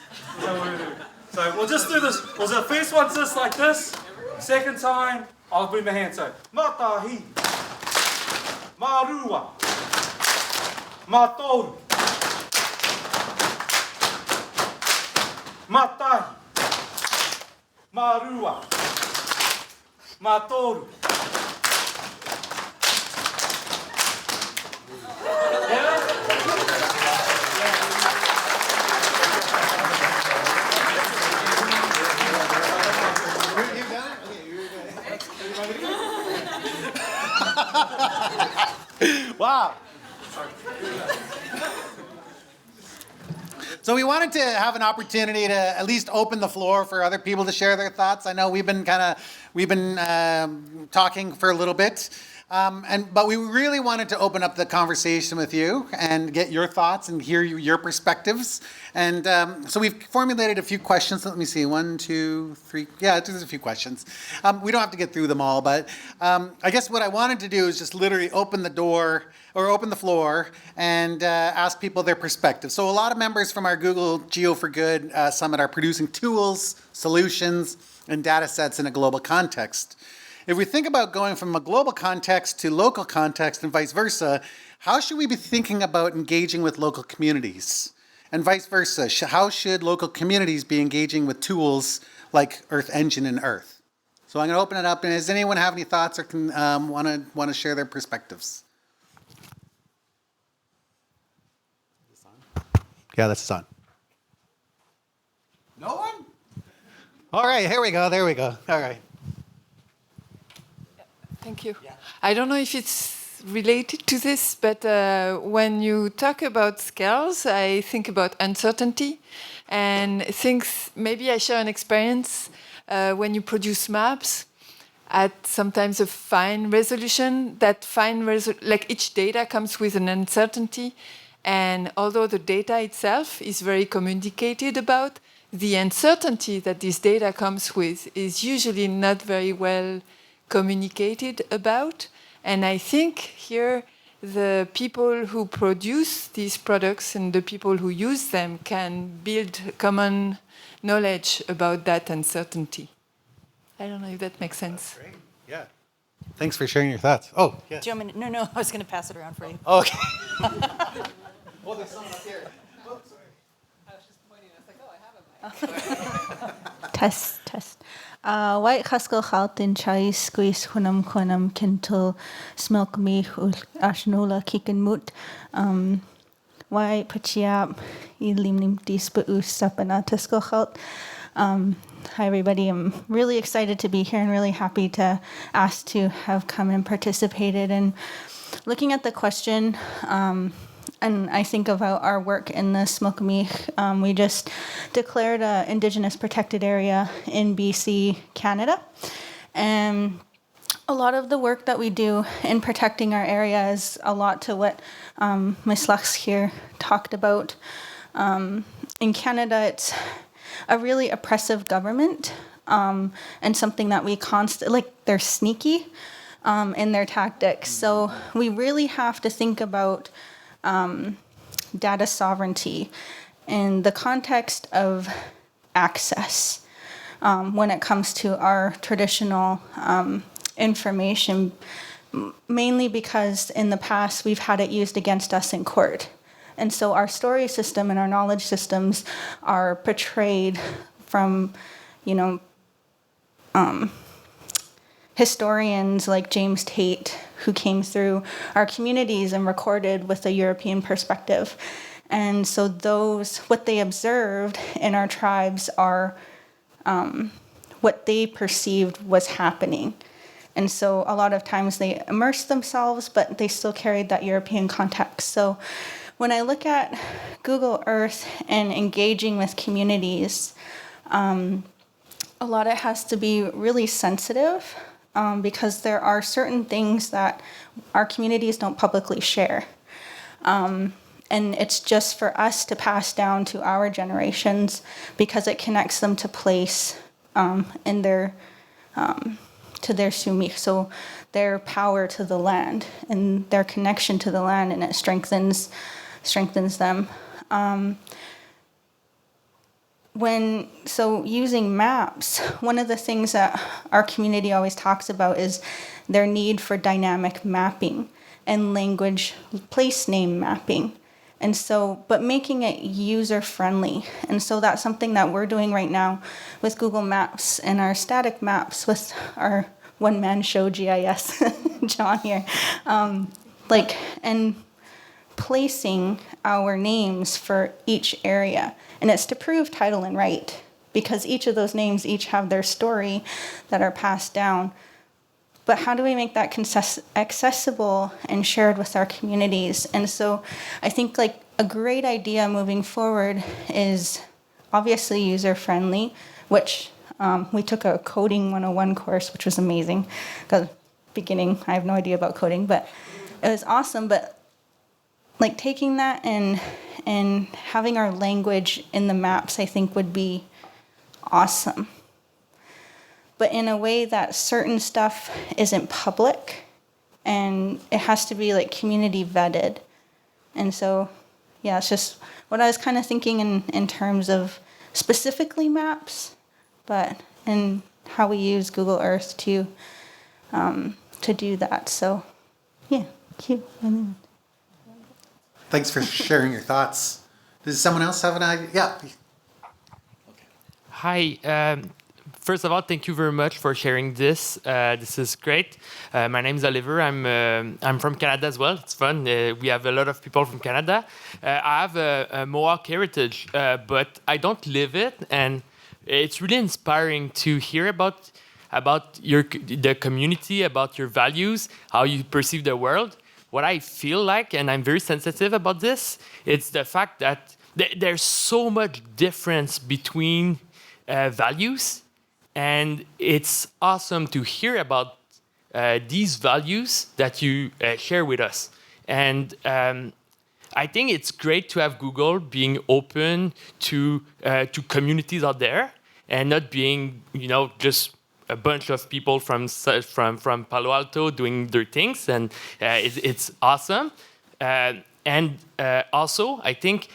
So we'll just do this. Well, the first one's just like this. Second time, I'll bring my hand. So, Mātahi, Mārua, Mātoru, Mātahi, Mārua, Mātoru. Yeah? Wow. So we wanted to have an opportunity to at least open the floor for other people to share their thoughts. I know we've been talking for a little bit, but we really wanted to open up the conversation with you and get your thoughts and hear your perspectives. And so we've formulated a few questions. Let me see, 1, 2, 3. Yeah, there's a few questions. We don't have to get through them all, but I guess what I wanted to do is just literally open the floor and ask people their perspective. So a lot of members from our Google Geo for Good Summit are producing tools, solutions, and data sets in a global context. If we think about going from a global context to local context and vice versa, how should we be thinking about engaging with local communities? And vice versa, how should local communities be engaging with tools like Earth Engine and Earth? So I'm going to open it up, and does anyone have any thoughts or can want to share their perspectives? Yeah, that's on. No one? All right, here we go. There we go. All right. Thank you. Yeah. I don't know if it's related to this, but when you talk about scales, I think about uncertainty and things. Maybe I share an experience when you produce maps at sometimes a fine resolution. That like each data comes with an uncertainty, and although the data itself is very communicated about, the uncertainty that this data comes with is usually not very well communicated about. And I think here the people who produce these products and the people who use them can build common knowledge about that uncertainty. I don't know if that makes sense. Great. Yeah. Thanks for sharing your thoughts. Oh, yes. Do you want me to, no, I was going to pass it around for you. Okay. Oh, there's someone up here. Oh, sorry. I was just pointing. I was like, oh, I have a mic. Test. White Haskell Haltin Chai Squeeze Hunam Quanam Kintul Smilk Me Ashnola Kikin Moot White Pachiap Ilimnim Dispa Sapana Tesco Halt. Hi everybody, I'm really excited to be here and really happy to ask to have come and participated. And looking at the question, and I think about our work in the Smilkamich. We just declared an Indigenous protected area in BC, Canada. And a lot of the work that we do in protecting our area is a lot to what Ms. Lux here talked about. In Canada, it's a really oppressive government and something that we they're sneaky in their tactics. So we really have to think about data sovereignty in the context of access when it comes to our traditional information, mainly because in the past we've had it used against us in court. And so our story system and our knowledge systems are portrayed from, historians like James Tate, who came through our communities and recorded with a European perspective. And so what they observed in our tribes are what they perceived was happening. And so a lot of times they immersed themselves, but they still carried that European context. So when I look at Google Earth and engaging with communities, a lot of it has to be really sensitive because there are certain things that our communities don't publicly share. And it's just for us to pass down to our generations because it connects them to place in their to their sumi, so their power to the land and their connection to the land, and it strengthens them. Using maps, one of the things that our community always talks about is their need for dynamic mapping and language place name mapping. And so, but making it user friendly. And so that's something that we're doing right now with Google Maps and our static maps with our one-man show GIS, John here. And placing our names for each area. And it's to prove title and right, because each of those names each have their story that are passed down. But how do we make that accessible and shared with our communities? And so I think like a great idea moving forward is obviously user-friendly, which we took a coding 101 course, which was amazing. Because beginning, I have no idea about coding, but it was awesome. But like taking that and having our language in the maps, I think would be awesome. But in a way that certain stuff isn't public, and it has to be like community vetted. And so, yeah, it's just what I was kind of thinking in terms of specifically maps, but in how we use Google Earth to do that. So, yeah, cute. Thanks for sharing your thoughts. Does someone else have an idea? Yeah. Hi. First of all, thank you very much for sharing this. This is great. My name is Oliver. I'm from Canada as well. It's fun. We have a lot of people from Canada. I have a Mohawk heritage, but I don't live it, and it's really inspiring to hear about the community, about your values, how you perceive the world. What I feel like, and I'm very sensitive about this, it's the fact that there's so much difference between values. And it's awesome to hear about these values that you share with us. And I think it's great to have Google being open to communities out there and not being, just a bunch of people from Palo Alto doing their things. And it's awesome. And also, I think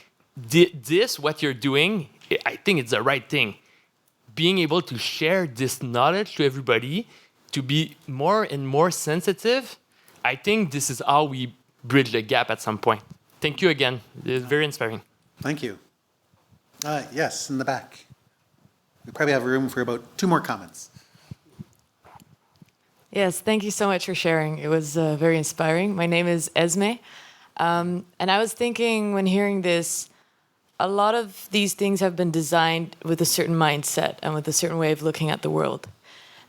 what you're doing, I think it's the right thing. Being able to share this knowledge to everybody, to be more and more sensitive, I think this is how we bridge the gap at some point. Thank you again. It's very inspiring. Thank you. Yes, in the back. We probably have room for about 2 more comments. Yes, thank you so much for sharing. It was very inspiring. My name is Esme. And I was thinking when hearing this, a lot of these things have been designed with a certain mindset and with a certain way of looking at the world.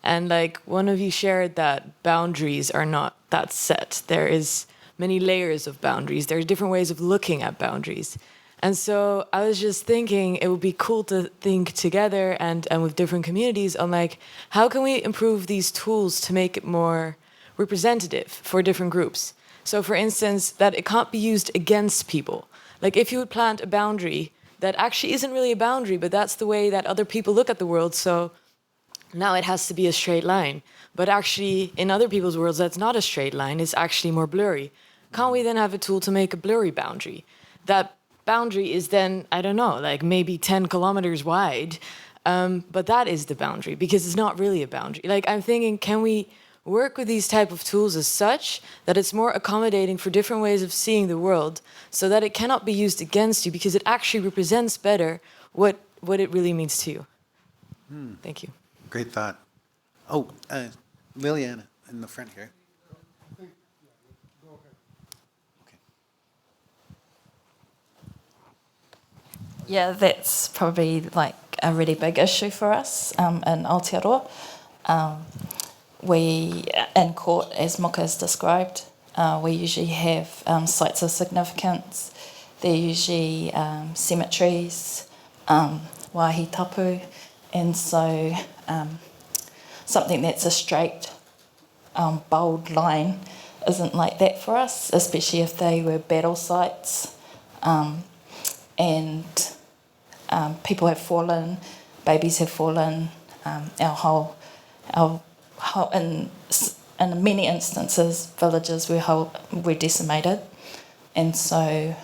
And like one of you shared that boundaries are not that set. There is many layers of boundaries. There are different ways of looking at boundaries. And so I was just thinking it would be cool to think together and with different communities on like, how can we improve these tools to make it more representative for different groups? So for instance, that it can't be used against people. Like if you would plant a boundary that actually isn't really a boundary, but that's the way that other people look at the world. So now it has to be a straight line. But actually in other people's worlds, that's not a straight line. It's actually more blurry. Can't we then have a tool to make a blurry boundary? That boundary is then, I don't know, like maybe 10 kilometers wide. But that is the boundary because it's not really a boundary. Like I'm thinking, can we work with these type of tools as such that it's more accommodating for different ways of seeing the world so that it cannot be used against you because it actually represents better what it really means to you. Thank you. Great thought. Oh, Liliana in the front here. Okay. Yeah, that's probably like a really big issue for us in Aotearoa. We, in court, as Moka has described, we usually have sites of significance. They're usually cemeteries, wāhi tapu, and so something that's a straight, bold line isn't like that for us, especially if they were battle sites and people have fallen, babies have fallen, our whole in many instances, villages were decimated, and so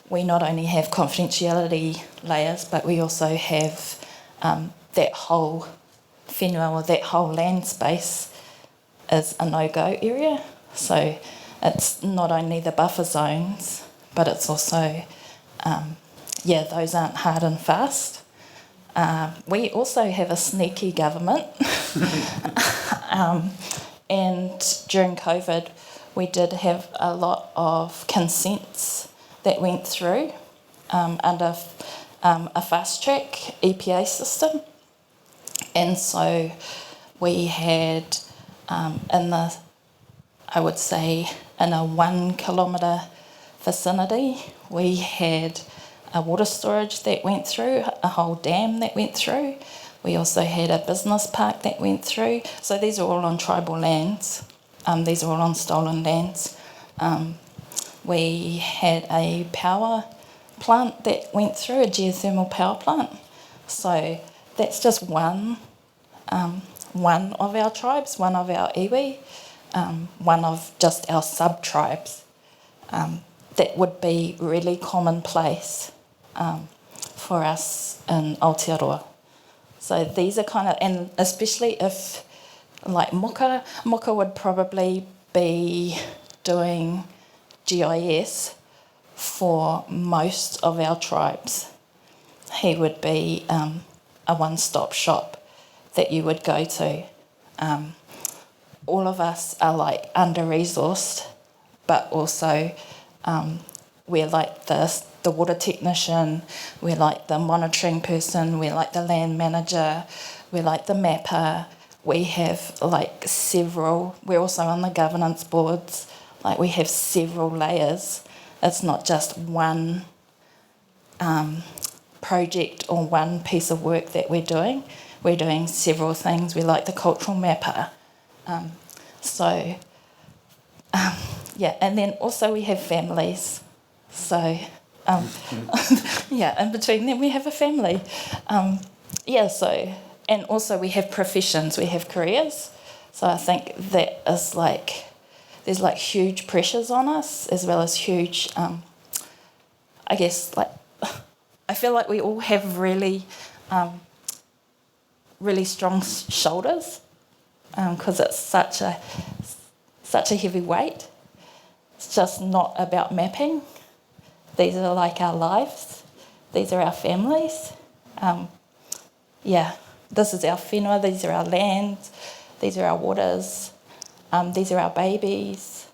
we not only have confidentiality layers, but we also have that whole whenua or that whole land space is a no-go area. So it's not only the buffer zones, but it's also, those aren't hard and fast. We also have a sneaky government. And during COVID, we did have a lot of consents that went through under a fast-track EPA system. And so we had in a 1 kilometre vicinity, we had a water storage that went through, a whole dam that went through. We also had a business park that went through. So these are all on tribal lands. These are all on stolen lands. We had a power plant that went through, a geothermal power plant. So that's just one of our tribes, one of our iwi, one of just our sub-tribes. That would be really commonplace for us in Aotearoa. So these are kind of, and especially if, like Moka would probably be doing GIS for most of our tribes. He would be a one-stop shop that you would go to. All of us are like under-resourced, but also we're like the water technician, we're like the monitoring person, we're like the land manager, we're like the mapper. We have like several, we're also on the governance boards, like we have several layers. It's not just one project or one piece of work that we're doing. We're doing several things. We're like the cultural mapper. And then also we have families. So, in between them we have a family. And also we have professions, we have careers. So I think that is like, there's like huge pressures on us, as well as huge, I feel like we all have really strong shoulders, because it's such a heavy weight. It's just not about mapping. These are like our lives. These are our families. This is our whenua, these are our lands, these are our waters, these are our babies.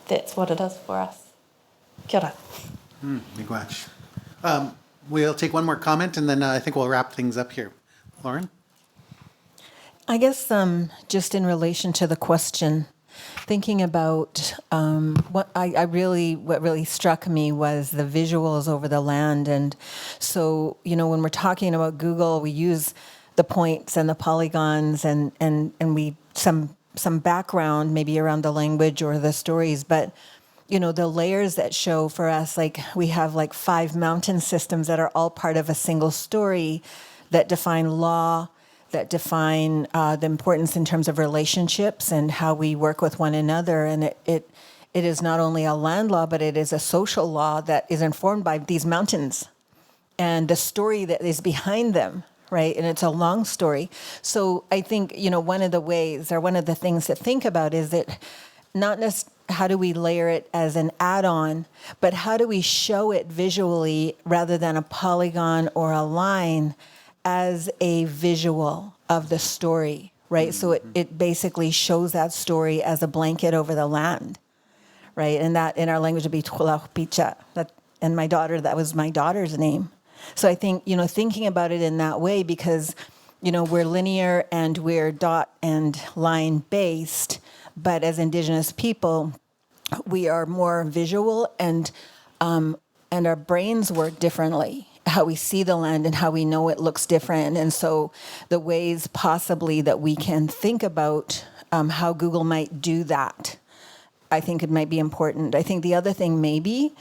That's what it is for us. Kia ora. Miigwech. We'll take one more comment, and then I think we'll wrap things up here. Lauren? I guess just in relation to the question, thinking about what really struck me was the visuals over the land. And so, when we're talking about Google, we use the points and the polygons and we some background maybe around the language or the stories, but the layers that show for us, like we have like 5 mountain systems that are all part of a single story that define law, that define the importance in terms of relationships and how we work with one another. And it is not only a land law, but it is a social law that is informed by these mountains and the story that is behind them, right? And it's a long story. So I think, one of the ways or one of the things to think about is that not necessarily how do we layer it as an add-on, but how do we show it visually rather than a polygon or a line as a visual of the story, right? So it basically shows that story as a blanket over the land, right? And that in our language would be Tualahupicha. And my daughter, that was my daughter's name. So I think, thinking about it in that way, because, we're linear and we're dot and line based, but as Indigenous people, we are more visual and our brains work differently. How we see the land and how we know it looks different. And so the ways possibly that we can think about how Google might do that, I think it might be important. I think the other thing maybe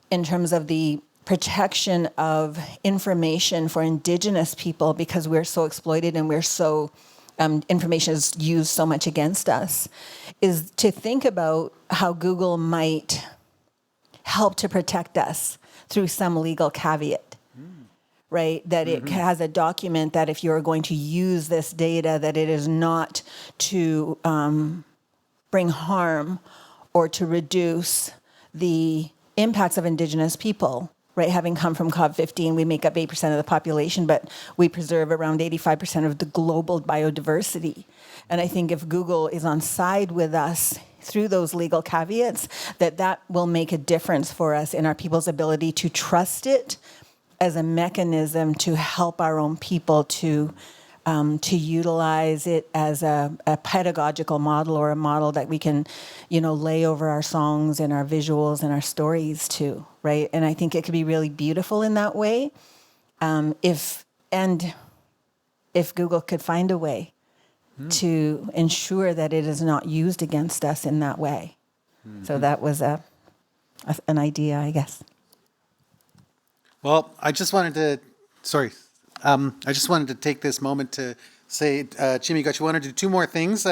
in terms of the protection of information for Indigenous people, because we're so exploited and we're so, information is used so much against us, is to think about how Google might help to protect us through some legal caveat, right? That it has a document that if you're going to use this data, that it is not to bring harm or to reduce the impacts of Indigenous people, right? Having come from COP15, we make up 8% of the population, but we preserve around 85% of the global biodiversity. And I think if Google is on side with us through those legal caveats, that will make a difference for us in our people's ability to trust it as a mechanism to help our own people to utilize it as a pedagogical model, or a model that we can, lay over our songs and our visuals and our stories too, right? And I think it could be really beautiful in that way, if Google could find a way to ensure that it is not used against us in that way. So that was an idea, I guess. Well, I just wanted to take this moment to say, Chimigoch, you want to do two more things.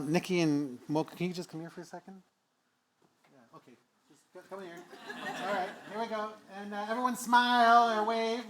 Nikki and Mocha, can you just come here for a second? Yeah, okay. Just come here. All right, here we go. And everyone smile or wave.